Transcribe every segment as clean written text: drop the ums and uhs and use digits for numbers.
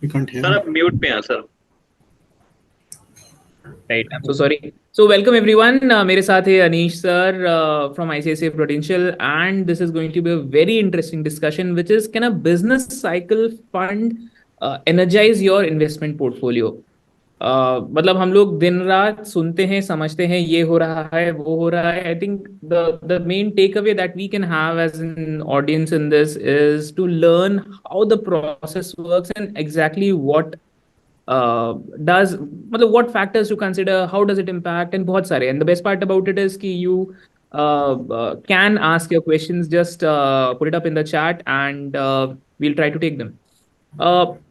We can't hear sir him. आप mute पे हैं sir. Right. I'm so sorry. So welcome everyone. मेरे साथ है Anish sir from ICICI Prudential, and this is going to be a very interesting discussion, which is can a business cycle fund energize your investment portfolio? मतलब हम लोग दिन रात सुनते हैं, समझते हैं, ये हो रहा है, वो हो रहा है. I think the main takeaway that we can have as an audience in this is to learn how the process works and exactly what does मतलब what factors to consider, how does it impact, and बहुत सारे. And the best part about it is कि you can ask your questions, just put it up in the chat, and we'll try to take them.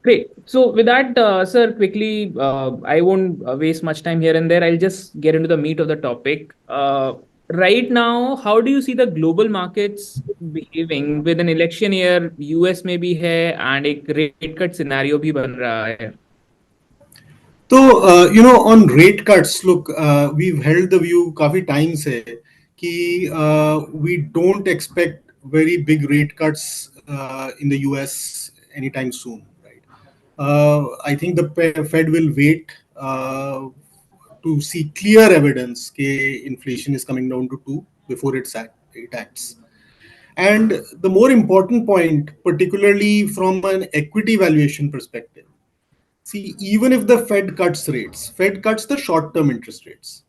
Great. So with that, sir, quickly, I won't waste much time here and there. I'll just get into the meat of the topic. Right now, how do you see the global markets behaving with an election year? US में भी है and एक rate cut scenario भी बन रहा है. तो on rate cuts, look, we've held the view काफी time से कि we don't expect very big rate cuts in the US anytime soon, right? I think the Fed will wait to see clear evidence that inflation is coming down to 2 before it acts. And the more important point, particularly from an equity valuation perspective, see, even if the Fed cuts rates, Fed cuts the short-term interest rates.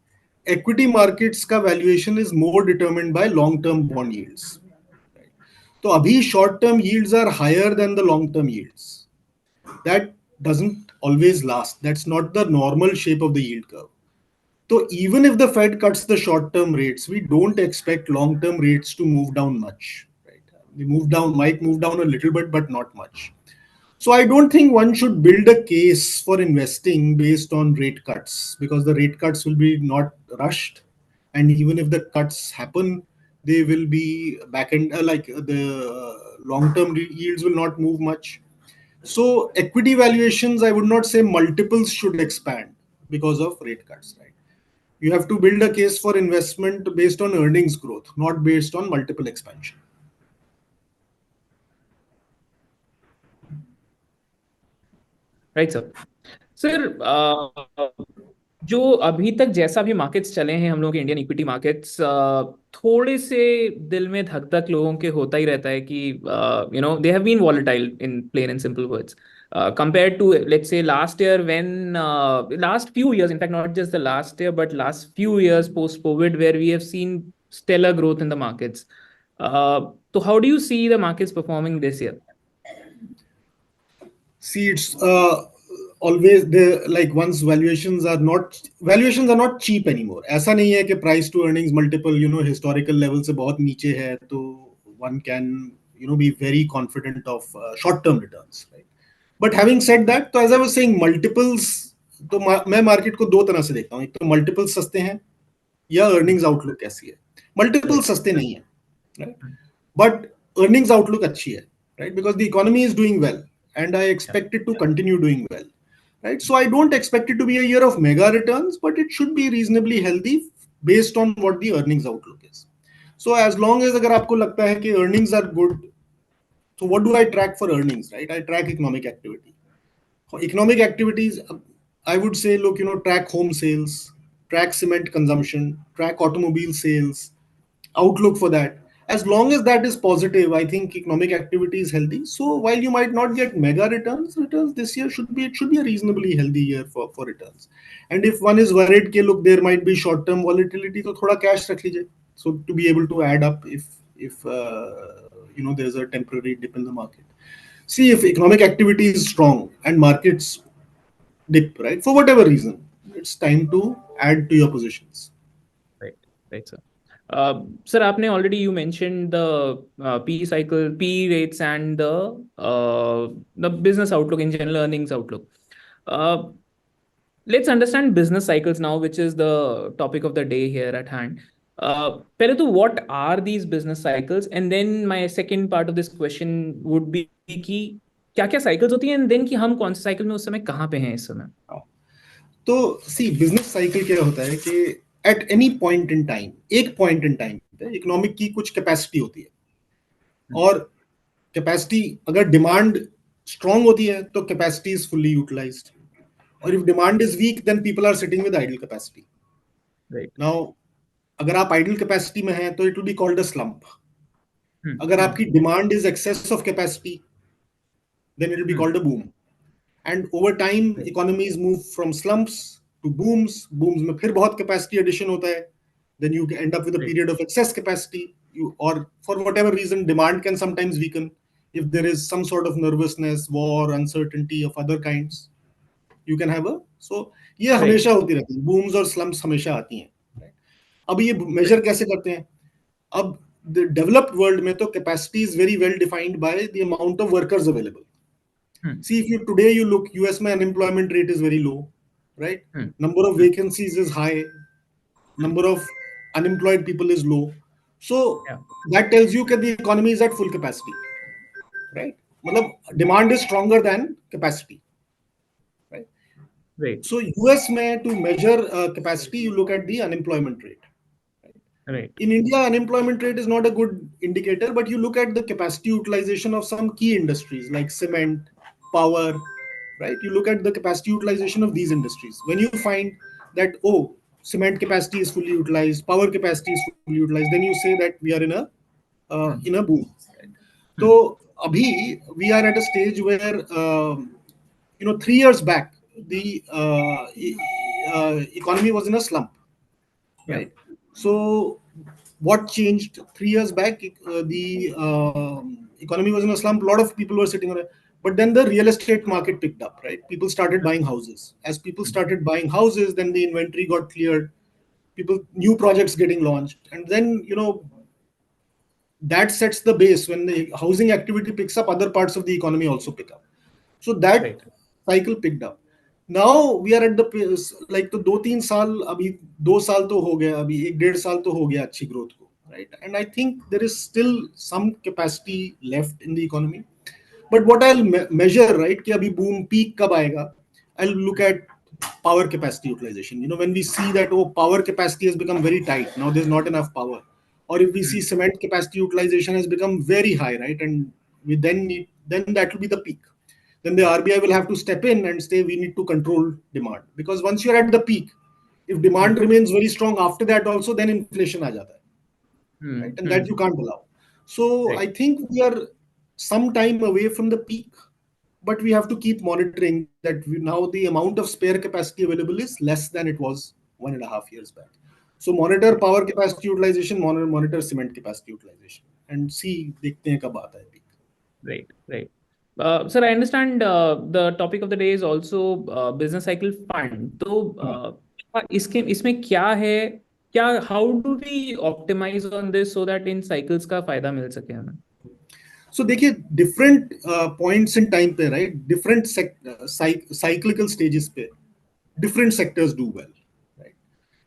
Equity markets का valuation is more determined by long-term bond yields. Right? So abhi short-term yields are higher than the long-term yields. That doesn't always last. That's not the normal shape of the yield curve. So even if the Fed cuts the short-term rates, we don't expect long-term rates to move down much. Right? They might move down a little bit, but not much. So I don't think one should build a case for investing based on rate cuts, because the rate cuts will be not rushed, and even if the cuts happen, they will be back end like the long-term yields will not move much. So equity valuations, I would not say multiples should expand because of rate cuts, right? You have to build a case for investment based on earnings growth, not based on multiple expansion. Right, sir. Sir जो अभी तक जैसा भी markets चले हैं हम लोग के इंडियन इक्विटी मार्केट्स, थोड़े से दिल में धक धक लोगों के होता ही रहता है कि they have been volatile in plain and simple words compared to, let's say, last year, when last few years, in fact not just the last year but last few years post COVID, where we have seen stellar growth in the markets. So how do you see the markets performing this year? See, it's always the like once valuations are not cheap anymore. ऐसा नहीं है कि price to earnings multiple historical level से बहुत नीचे है तो one can be very confident of short term returns, right? But having said that, तो as I was saying, multiples तो मैं मार्केट को दो तरह से देखता हूँ. एक तो multiples सस्ते हैं या अर्निंग्स आउटलुक कैसी है. मल्टीपल सस्ते नहीं है, राइट, बट अर्निंग्स आउटलुक अच्छी है, right, because the economy is doing well and I expect it to continue doing well, right? So I don't expect it to be a year of mega returns, but it should be reasonably healthy based on what the earnings outlook is. So as long as अगर आपको लगता है कि earnings are good, so what do I track for earnings, right? I track economic activity. For economic activities, I would say, look, track home sales, track cement consumption, track automobile sales, outlook for that. As long as that is positive, I think economic activity is healthy. So while you might not get mega returns this year should be a reasonably healthy year for returns. And if one is worried कि look, there might be short term volatility, तो थोड़ा cash रख लीजिए, so to be able to add up if there's a temporary dip in the market. See, if economic activity is strong and markets dip, right, for whatever reason, it's time to add to your positions. Right, sir. Sir, आपने already you mentioned the P cycle, P rates, and the business outlook in general, earnings outlook. Let's understand business cycles now, which is the topic of the day here at hand. पहले तो what are these business cycles, and then my second part of this question would be कि क्या क्या cycles होती हैं, and then कि हम कौन से cycle में उस समय कहाँ पे हैं इस समय. तो सी बिजनेस साइकिल क्या होता है कि at any point in time, एक पॉइंट इन टाइम पे इकोनॉमिक की कुछ कैपेसिटी होती है, और कैपेसिटी अगर डिमांड स्ट्रांग होती है तो कैपेसिटी इज फुल्ली यूटिलाइज्ड, और if demand is weak then people are sitting with idle capacity. Right. Now अगर आप आइडल कैपेसिटी में हैं तो it will be called a slump. Hmm. अगर Hmm. आपकी demand is excess of capacity then it will be Hmm. Called a boom. And over time Right. Economies move from slumps to booms. Booms में फिर बहुत capacity addition होता है. Then you end up with a Right. Period of excess capacity. You, or for whatever reason demand can sometimes weaken if there is some sort of nervousness, war, uncertainty of other kinds. You can have a, so ये Right. हमेशा होती रहती है, बूम्स और स्लम्प्स हमेशा आती हैं. अब ये Right. मेजर कैसे करते हैं? अब डेवलप्ड वर्ल्ड में तो capacity is very well defined by the amount of workers available. Hmm. See, if you today you look, US में unemployment rate is very low, right? Hmm. Number of Hmm. vacancies is high, Hmm. number of unemployed people is low. So Yeah. that tells you that the economy is at full capacity, right? मतलब demand is stronger than capacity, right? Right. So US में to measure capacity, you look at the unemployment rate. Right. In India, unemployment rate is not a good indicator, but you look at the capacity utilization of some key industries like cement, power, right? You look at the capacity utilization of these industries. When you find that, oh, cement capacity is fully utilized, power capacity is fully utilized, then you say that we are Hmm. in a boom. Right? Hmm. So, abhi we are at a stage where 3 years back the economy was in a slump, Yeah. right? So, what changed 3 years back? The economy was in a slump. A lot of people were sitting on it, but then the real estate market picked up. Right, people started buying houses. As people Hmm. started buying houses, then the inventory got cleared. People, new projects getting launched, and then that sets the base. When the housing activity picks up, other parts of the economy also pick up. So that Right. cycle picked up. Now we are at the like तो 2-3 साल, अभी 2 साल तो हो गया, अभी 1-1.5 साल तो हो गया अच्छी ग्रोथ को, right? And I think there is still some capacity left in the economy. But what I'll measure, right, कि अभी boom peak कब आएगा? I'll look at power capacity utilization. When we see that, oh, power capacity has become very tight, now there's not enough power. Or if we Hmm. see cement capacity utilization has become very high, right, and we then need, then that will be the peak. Then the RBI will have to step in and say we need to control demand, because once you're at the peak, if Hmm. demand remains very strong after that also, then inflation aa jata hai, right? Hmm. And that Hmm. you can't allow. So Right. I think we are some time away from the peak, but we have to keep monitoring that now the amount of spare capacity available is less than it was 1.5 years back. So monitor Right. power capacity utilization, monitor cement capacity utilization, and see देखते हैं कब आता है peak. Right. Right. Sir, I understand the topic of the day is also business cycle fund. तो इसके इसमें क्या है, क्या how do we optimize on this so that in cycles का फायदा मिल सके हमें? So देखिए different points in time पे, right, different cyclical stages पे different sectors do well, right?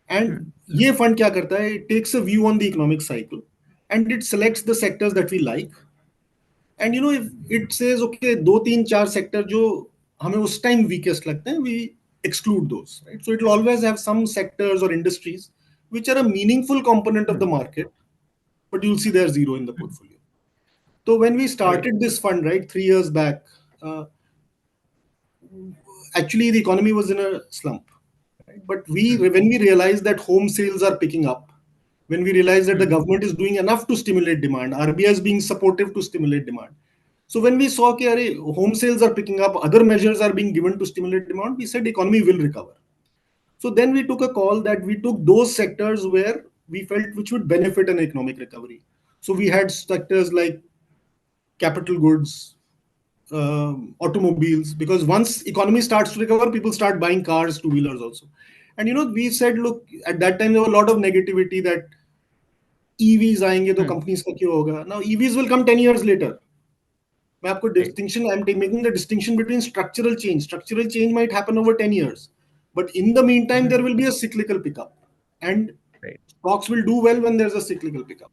And Hmm. ये fund क्या करता है? It takes a view on the economic cycle and it selects the sectors that we like. And if it says okay, 2-3-4 sector जो हमें उस time weakest लगते हैं, we exclude those, right? So it will always have some sectors or industries which are a meaningful component of Hmm. the market, but you'll see they're zero in the Hmm. portfolio. So when we Right. started this fund, right, 3 years back, uh, actually the economy was in a slump, right? But Hmm. when we realized that home sales are picking up, when we realized that the Hmm. government is doing enough to stimulate demand, RBI is being supportive to stimulate demand. So when we saw that home sales are picking up, other measures are being given to stimulate demand, we said economy will recover. So then we took a call that we took those sectors where we felt which would benefit an economic recovery. So we had sectors like capital goods, automobiles, because once economy starts to recover, people start buying cars, two wheelers also. And we said, look, at that time there was a lot of negativity that EVs आएंगे तो Hmm. companies का क्यों होगा? Now EVs will come 10 years later. मैं आपको Right. distinction, I'm making the distinction between structural change. Structural change might happen over 10 years, but in the meantime Hmm. there will be a cyclical pickup, and Right. stocks will do well when there's a cyclical pickup.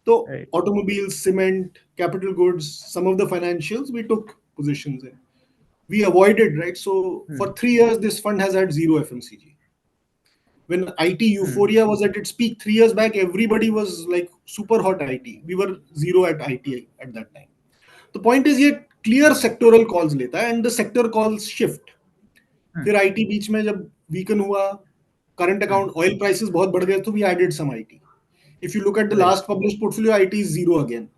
So Right. automobiles, cement, capital goods, some of the financials we took positions in. We avoided, right? So Hmm. for 3 years, this fund has had zero FMCG. When IT Hmm. euphoria was at its peak 3 years back, everybody was like super hot IT. We were zero at IT at that time. The point is, ये clear sectoral calls लेता है, and the sector calls shift. Hmm. फिर IT बीच में जब weaken हुआ, current Hmm. Account oil prices बहुत बढ़ गए, तो we added some IT. If you look at the Right. last published portfolio, IT is zero again.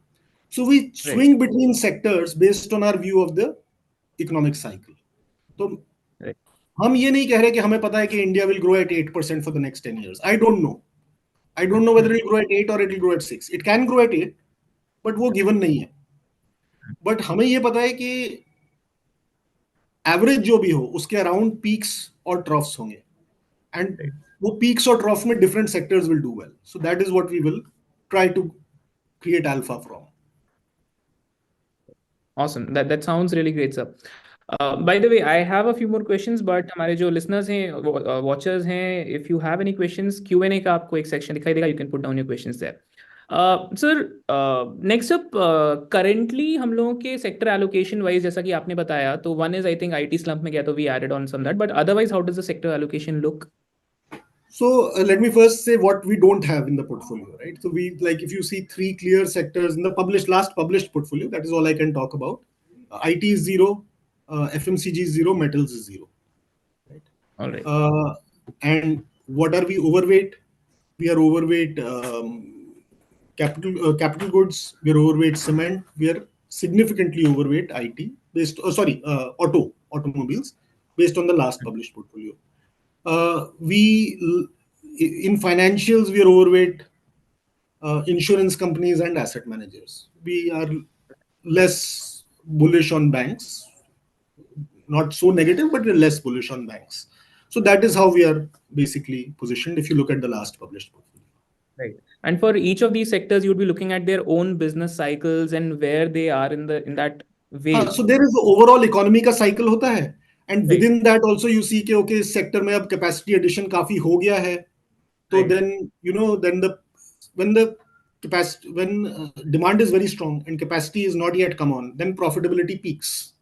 So we Right. swing between sectors based on our view of the economic cycle. तो Right. हम ये नहीं कह रहे कि हमें पता है कि India will grow at 8% for the next 10 years. I don't know. I don't know whether Hmm. it will grow at 8 or it will grow at 6. It can grow at 8, but वो गिवन नहीं है. But हमें ये पता है कि average जो भी हो उसके अराउंड पीक्स और ट्रॉफ्स होंगे, एंड Right. वो पीक्स और ट्रॉफ में different sectors will do well. So that is what we will try to create alpha from. Awesome. That sounds really great, sir. By the way, I have a few more questions, but हमारे जो listeners हैं, watchers हैं, if you have any questions, Q&A का आपको एक section दिखाई देगा. You can put down your questions there. Sir, next up, currently हम लोगों के sector allocation wise जैसा कि आपने बताया, तो one is I think IT slump में गया तो we added on some that, but otherwise how does the sector allocation look? So let me first say what we don't have in the portfolio, right? So we, like, if you see three clear sectors in the last published portfolio, that is all I can talk about. IT is zero, FMCG is zero, metals is zero, right? All right. And what are we overweight? We are overweight capital goods. We are overweight cement. We are significantly overweight IT based. Automobiles based on the last published portfolio. We in financials we are overweight insurance companies and asset managers. We are less bullish on banks, not so negative, but we're less bullish on banks. So that is how we are basically positioned if you look at the last published portfolio. Right. And for each of these sectors, you would be looking at their own business cycles and where they are in that हाँ, wave. so there is the overall economy का cycle होता है, and Right. within that also you see कि okay इस sector में अब capacity addition काफी हो गया है, तो Right. then then the capacity, when demand is very strong and capacity is not yet come on, then profitability peaks.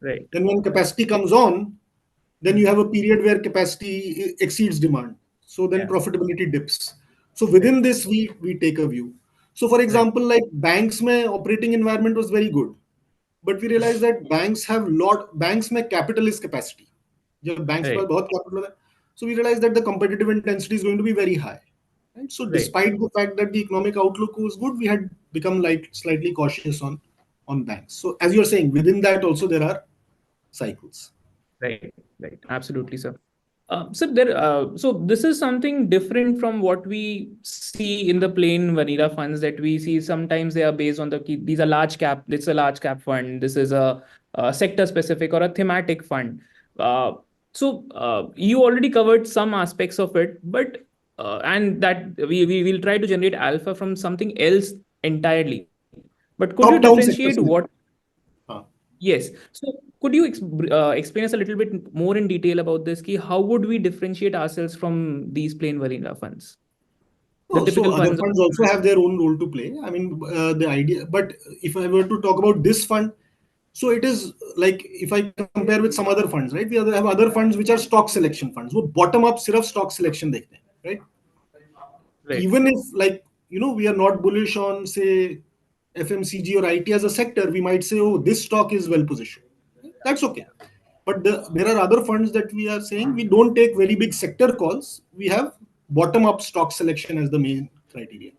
Right. Then when Right. capacity comes on, then Hmm. you have a period where capacity exceeds demand. So then Yeah. profitability dips. So Right. within this, we take a view. So for Right. example, like banks, mein operating environment was very good, but we Hmm. realized that banks में capital is capacity. जब banks के Right. पास बहुत capital होता है, so we realized that the competitive intensity is going to be very high. Right? So Right. despite the fact that the economic outlook was good, we had become like slightly cautious on banks. So as you're saying, within that also there are cycles. Right. Right. Absolutely, sir. So this is something different from what we see in the plain vanilla funds that we see. Sometimes they are based on these are large cap. It's a large cap fund. This is a sector specific or a thematic fund. Uh, you already covered some aspects of it, but and that we will try to generate alpha from something else entirely. But could you Top down differentiate sector what? selection. हाँ. Yes. So could you explain us a little bit more in detail about this? Ki how would we differentiate ourselves from these plain vanilla funds? The Oh, so typical other funds. funds also have their own role to play. I mean, the idea, but if I were to talk about this fund, so it is like if I compare with some other funds, right? We have other funds which are stock selection funds. वो bottom up सिर्फ stock selection देखते हैं, right? Right. Even if, like, we are not bullish on, say, FMCG or IT as a sector, we might say, oh, this stock is well positioned. That's okay. But there are other funds that we are saying we don't take very big sector calls. We have bottom up stock selection as the main criteria.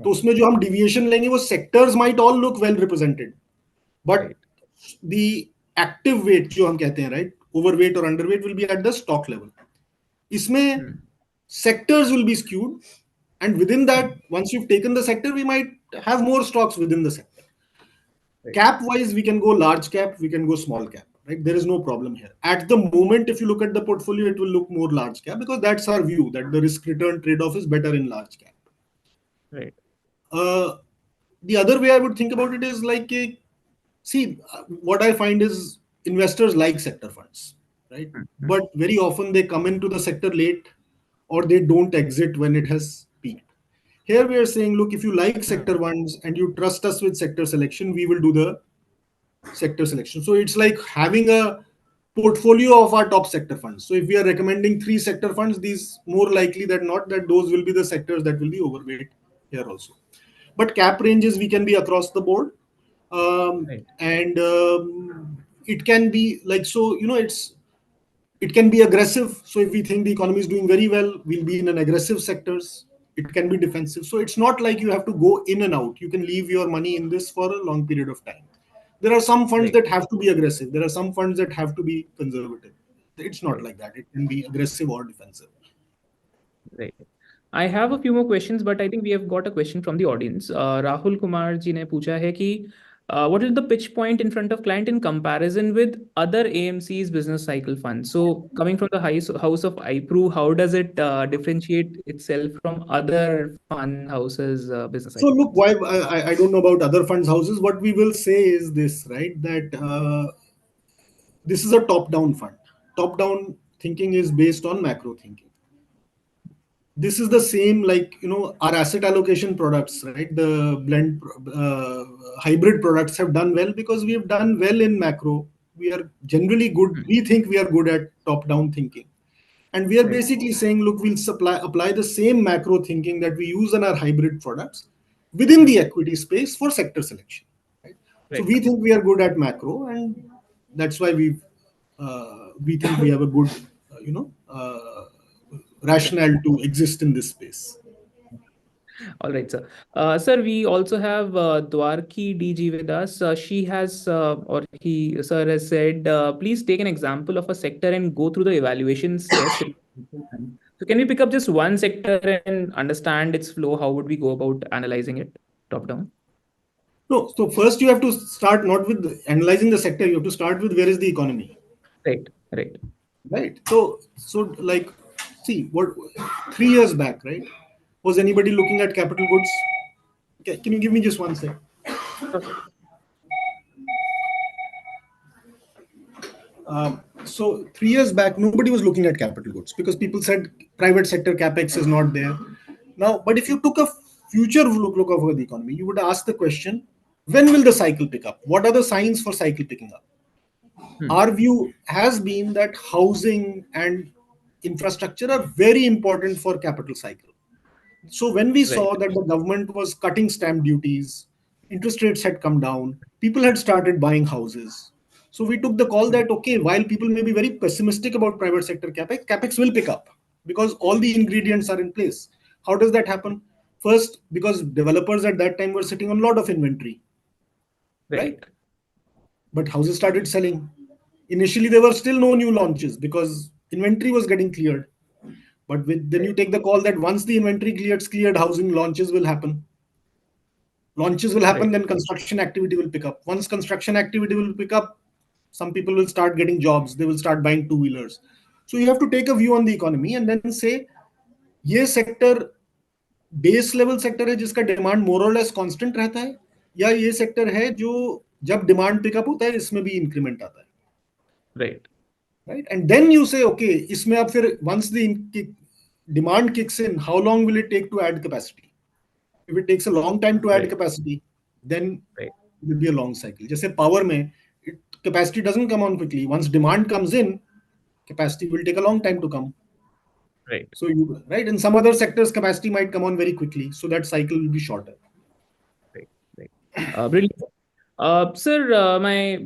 तो Yeah. उसमें जो हम deviation लेंगे वो sectors might all look well represented, but Right. The active weight जो हम कहते हैं, राइट, ओवरवेट और underweight will be at the stock level. इसमें Hmm. sectors will be skewed, and within that, Hmm. once you've taken the sector, we might have more stocks within the sector. Right. Cap wise, we can go large cap, we can go small cap, right? There is no problem here at the moment. If you look at the portfolio, it will look more large cap because that's our view, that the risk return trade off is better in large cap. Right. uh, the other way I would think about it is like, see, what I find is investors like sector funds, right? Hmm. Hmm. But very often they come into the sector late, or they don't exit when it has peaked. Here we are saying, look, if you like Hmm. sector funds and you trust us with sector selection, we will do the sector selection. So it's like having a portfolio of our top sector funds. So if we are recommending three sector funds, these more likely than not that those will be the sectors that will be overweight here also. But cap ranges we can be across the board. Right. And it can be like, so it can be aggressive. So if we think the economy is doing very well, we'll be in an aggressive sectors. It can be defensive. So it's not like you have to go in and out. You can leave your money in this for a long period of time. There are some funds Right. that have to be aggressive. There are some funds that have to be conservative. It's not Right. like that. It can be aggressive or defensive. Right. I have a few more questions, but I think we have got a question from the audience. Rahul Kumar ji ने पूछा है कि what is the pitch point in front of client in comparison with other AMC's business cycle funds? So coming from the house of iPro, how does it differentiate itself from other fund houses business So cycle look, funds? why I don't know about other funds houses. What we will say is this, right? That this is a top-down fund. Top-down thinking is based on macro thinking. This is the same, like, our asset allocation products, right? The blend hybrid products have done well because we have done well in macro. We are generally good. Hmm. We think we are good at top-down thinking. And we are Right. basically saying, look, we'll apply the same macro thinking that we use in our hybrid products within Hmm. the equity space for sector selection. Right? So Right. we think we are good at macro, and that's why we think we have a good, rationale to exist in this space. All right, sir. Sir, we also have Dwarki DG with us. She has, or he, sir, has said, please take an example of a sector and go through the evaluations test. So, can we pick up just one sector and understand its flow? How would we go about analyzing it top down? No, so first you have to start not with analyzing the sector. You have to start with where is the economy, Right, right. right? So like, see what 3 years back, right? Was anybody looking at capital goods? Okay, can you give me just one sec? Okay. So 3 years back, nobody was looking at capital goods because people said private sector capex is not there. Now, but if you took a future look over the economy, you would ask the question: when will the cycle pick up? What are the signs for cycle picking up? Hmm. Our view has been that housing and infrastructure are very important for capital cycle. So when we Right, saw that the government was cutting stamp duties, interest rates had come down, people had started buying houses. So we took the call that, okay, while people may be very pessimistic about private sector capex will pick up because all the ingredients are in place. How does that happen? First, because developers at that time were sitting on a lot of inventory, right? right, But houses started selling. Initially, there were still no new launches because inventory was getting cleared. But then right, you take the call that once the inventory cleared, housing launches will happen. Launches will happen, right, then construction activity will pick up. Once construction activity will pick up, some people will start getting jobs. They will start buying two-wheelers. So you have to take a view on the economy and then say, ये sector base level sector है जिसका demand more और less constant रहता है, या ये sector है जो जब डिमांड पिकअप होता है इसमें भी इंक्रीमेंट आता है, right, right? And then you say, okay, इसमें अब फिर once the demand kicks in, how long will it take to add capacity? If it takes a long time to add right, capacity, then right, it will be a long cycle. जैसे power में capacity doesn't come on quickly. Once demand comes in, capacity will take a long time to come. right, So you right in some other sectors, capacity might come on very quickly, so that cycle will be shorter. right, right. Brilliant. Sir, my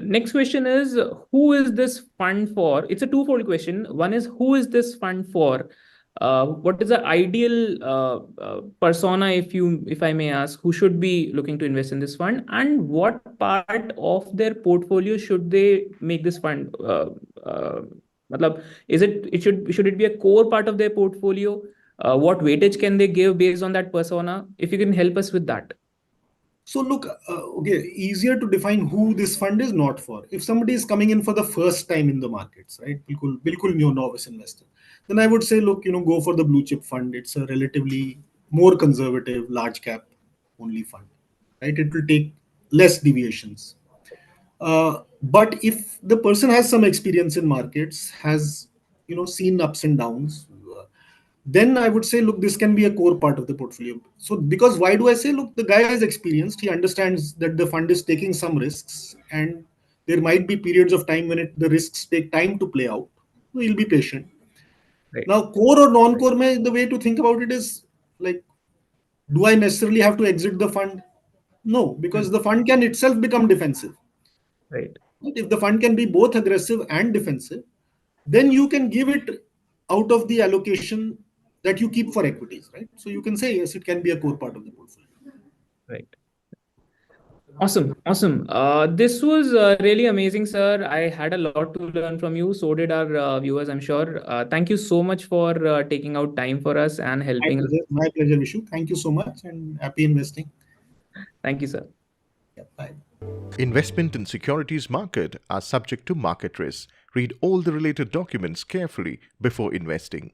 next question is who is this fund for? It's a twofold question. One is who is this fund for? What is the ideal persona, if I may ask, who should be looking to invest in this fund, and what part of their portfolio should they make this fund? Matlab, should it be a core part of their portfolio? What weightage can they give based on that persona? If you can help us with that. So look, okay, easier to define who this fund is not for. If somebody is coming in for the first time in the markets, right, बिल्कुल new novice investor, then I would say, look, go for the blue chip fund. It's a relatively more conservative, large cap only fund, right? It will take less deviations. But if the person has some experience in markets, has seen ups and downs, then I would say, look, this can be a core part of the portfolio. So, because why do I say, look, the guy is experienced, he understands that the fund is taking some risks, and there might be periods of time when the risks take time to play out. So he'll be patient. Right. Now, core or non-core, the way to think about it is like, do I necessarily have to exit the fund? No, because the fund can itself become defensive. Right. Right? If the fund can be both aggressive and defensive, then you can give it out of the allocation that you keep for equities, right? So you can say, yes, it can be a core part of the portfolio. Right. Awesome, awesome. This was really amazing, sir. I had a lot to learn from you. So did our viewers, I'm sure. Thank you so much for taking out time for us and helping us. My pleasure, Vishu. Thank you so much and happy investing. Thank you, sir. Yeah, bye. Investment in securities market are subject to market risks. Read all the related documents carefully before investing.